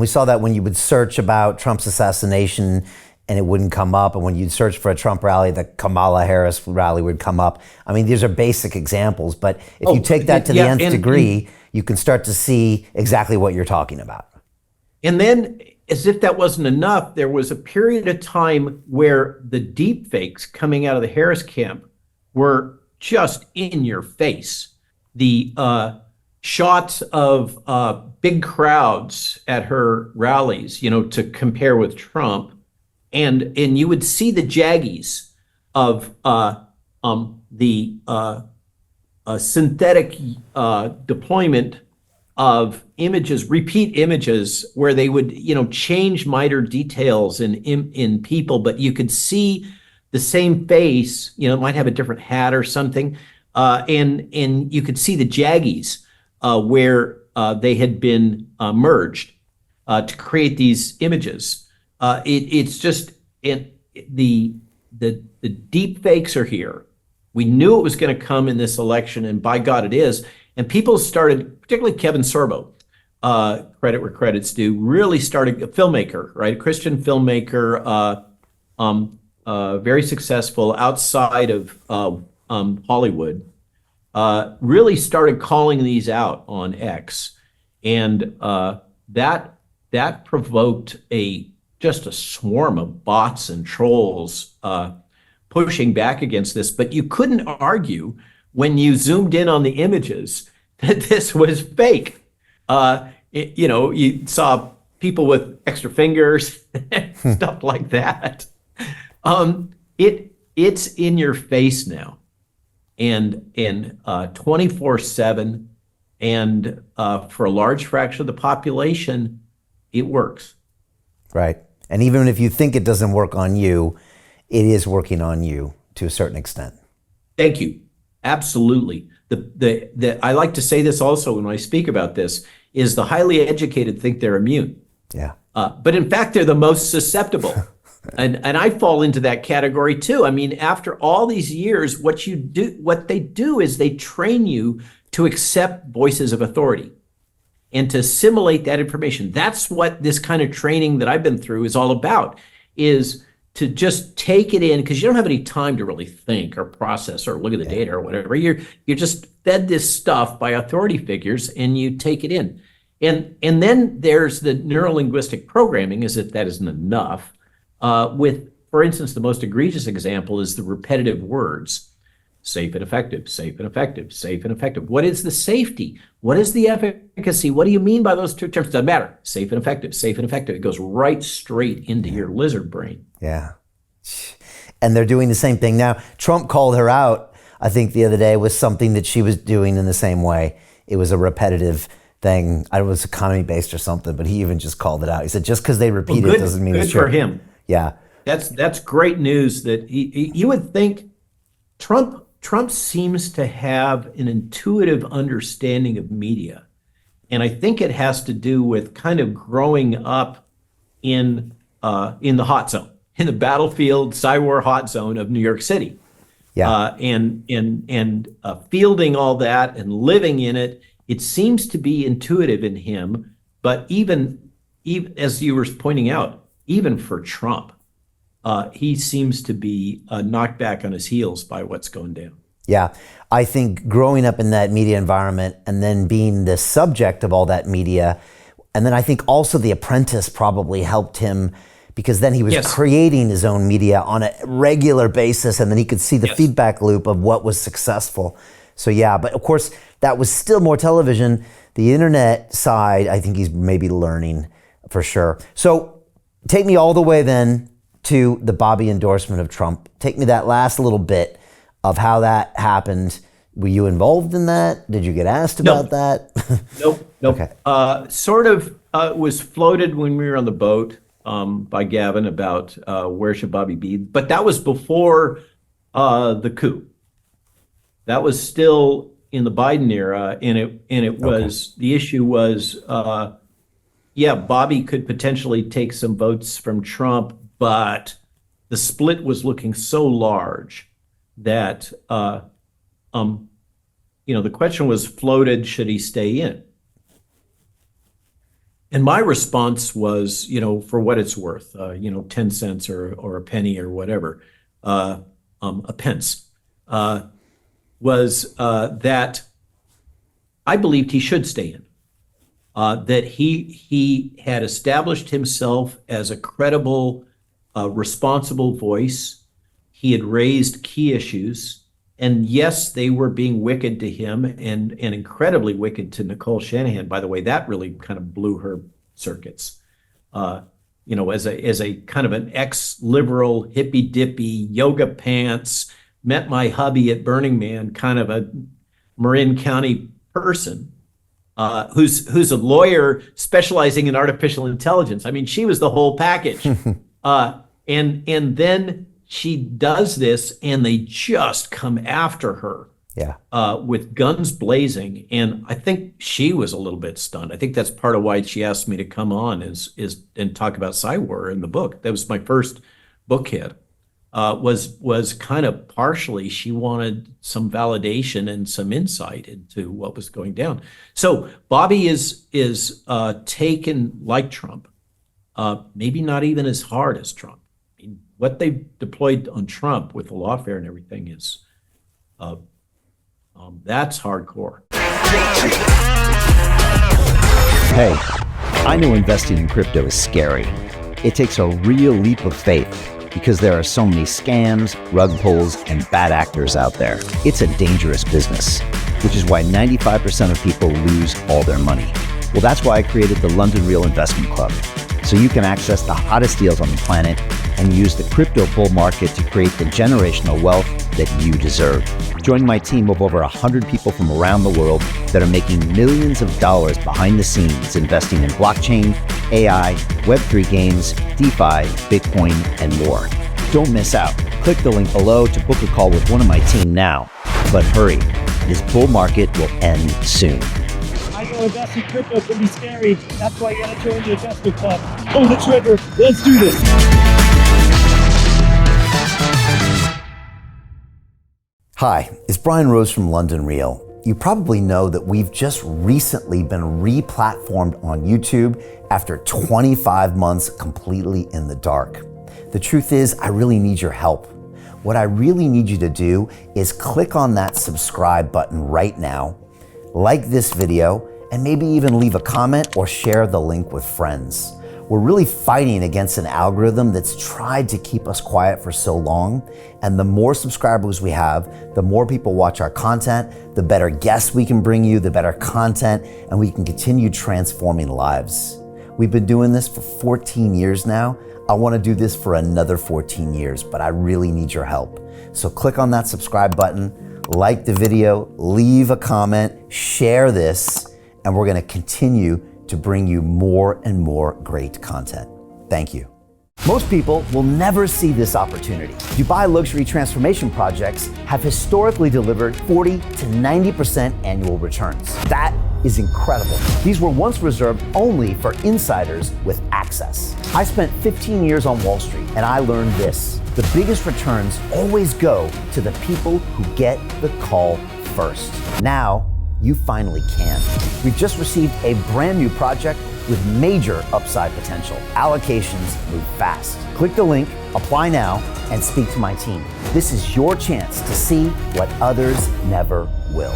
we saw that when you would search about Trump's assassination and it wouldn't come up. And when you'd search for a Trump rally, the Kamala Harris rally would come up. I mean, these are basic examples, but if you take that to the nth degree, you can start to see exactly what you're talking about. And then, as if that wasn't enough, there was a period of time where the deep fakes coming out of the Harris camp were just in your face. The shots of big crowds at her rallies, to compare with Trump, and you would see the jaggies of the synthetic deployment of images, repeat images, where they would, change minor details in people, but you could see the same face. It might have a different hat or something, and you could see the jaggies where they had been merged to create these images. It's just the deep fakes are here. We knew it was going to come in this election, and by God, it is. And people started, particularly Kevin Sorbo, credit where credit's due, really started, a filmmaker, right? A Christian filmmaker, very successful outside of Hollywood, really started calling these out on X. And that provoked just a swarm of bots and trolls pushing back against this. But you couldn't argue when you zoomed in on the images that this was fake. You saw people with extra fingers, stuff like that. It's in your face now, and 24/7, and for a large fraction of the population, it works. Right, and even if you think it doesn't work on you, it is working on you to a certain extent. Thank you. Absolutely. I like to say this also when I speak about this, is the highly educated think they're immune. Yeah. But in fact, they're the most susceptible. and I fall into that category too. I mean, after all these years, what they do is they train you to accept voices of authority and to assimilate that information. That's what this kind of training that I've been through is all about, is to just take it in, because you don't have any time to really think or process or look at the data or whatever. You're just fed this stuff by authority figures, and you take it in. And then there's the neurolinguistic programming, as if that isn't enough. For instance, the most egregious example is the repetitive words: safe and effective, safe and effective, safe and effective. What is the safety? What is the efficacy? What do you mean by those two terms? Doesn't matter. Safe and effective, safe and effective. It goes right straight into your lizard brain. Yeah. And they're doing the same thing now. Trump called her out, I think, the other day with something that she was doing in the same way. It was a repetitive thing. I was economy-based or something, but he even just called it out. He said, just because they repeat it doesn't mean it's true. Good for him. Yeah. That's great news. That you would think Trump seems to have an intuitive understanding of media. And I think it has to do with kind of growing up in the hot zone, in the battlefield, cyber hot zone of New York City. Yeah. And fielding all that and living in it. It seems to be intuitive in him. But even as you were pointing out, even for Trump, he seems to be knocked back on his heels by what's going down. Yeah, I think growing up in that media environment and then being the subject of all that media, and then I think also The Apprentice probably helped him, because then he was creating his own media on a regular basis, and then he could see the feedback loop of what was successful. So yeah, but of course that was still more television. The internet side, I think he's maybe learning for sure. So take me all the way then to the Bobby endorsement of Trump. Take me that last little bit of how that happened. Were you involved in that? Did you get asked about that? Nope. Okay. Sort of was floated when we were on the boat by Gavin about where should Bobby be, but that was before the coup. That was still in the Biden era, and it was the issue was Bobby could potentially take some votes from Trump, but the split was looking so large that the question was floated: should he stay in? And my response was, for what it's worth, 10 cents or a penny or whatever, a pence, was that I believed he should stay in. That he had established himself as a credible, responsible voice. He had raised key issues. And yes, they were being wicked to him and incredibly wicked to Nicole Shanahan. By the way, that really kind of blew her circuits. As a kind of an ex-liberal, hippy-dippy, yoga pants, met my hubby at Burning Man, kind of a Marin County person, who's a lawyer specializing in artificial intelligence. I mean, she was the whole package. And then she does this, and they just come after her, with guns blazing. And I think she was a little bit stunned. I think that's part of why she asked me to come on and talk about Cywar in the book. That was my first book hit. Was kind of partially she wanted some validation and some insight into what was going down. So Bobby is taken like Trump, maybe not even as hard as Trump. What they deployed on Trump with the lawfare and everything is, that's hardcore. Hey, I know investing in crypto is scary. It takes a real leap of faith because there are so many scams, rug pulls, and bad actors out there. It's a dangerous business, which is why 95% of people lose all their money. Well, that's why I created the London Real Investment Club, so you can access the hottest deals on the planet and use the crypto bull market to create the generational wealth that you deserve. Join my team of over 100 people from around the world that are making millions of dollars behind the scenes investing in blockchain, AI, Web3 games, DeFi, Bitcoin, and more. Don't miss out. Click the link below to book a call with one of my team now. But hurry, this bull market will end soon. I know investing in crypto can be scary. That's why you gotta join the investment club. Pull the trigger. Let's do this. Hi, it's Brian Rose from London Real. You probably know that we've just recently been re-platformed on YouTube after 25 months completely in the dark. The truth is, I really need your help. What I really need you to do is click on that subscribe button right now, like this video, and maybe even leave a comment or share the link with friends. We're really fighting against an algorithm that's tried to keep us quiet for so long. And the more subscribers we have, the more people watch our content, the better guests we can bring you, the better content, and we can continue transforming lives. We've been doing this for 14 years now. I want to do this for another 14 years, but I really need your help. So click on that subscribe button, like the video, leave a comment, share this, and we're going to continue to bring you more and more great content. Thank you. Most people will never see this opportunity. Dubai luxury transformation projects have historically delivered 40 to 90% annual returns. That is incredible. These were once reserved only for insiders with access. I spent 15 years on Wall Street and I learned this: the biggest returns always go to the people who get the call first. Now, you finally can. We've just received a brand new project with major upside potential. Allocations move fast. Click the link, apply now, and speak to my team. This is your chance to see what others never will.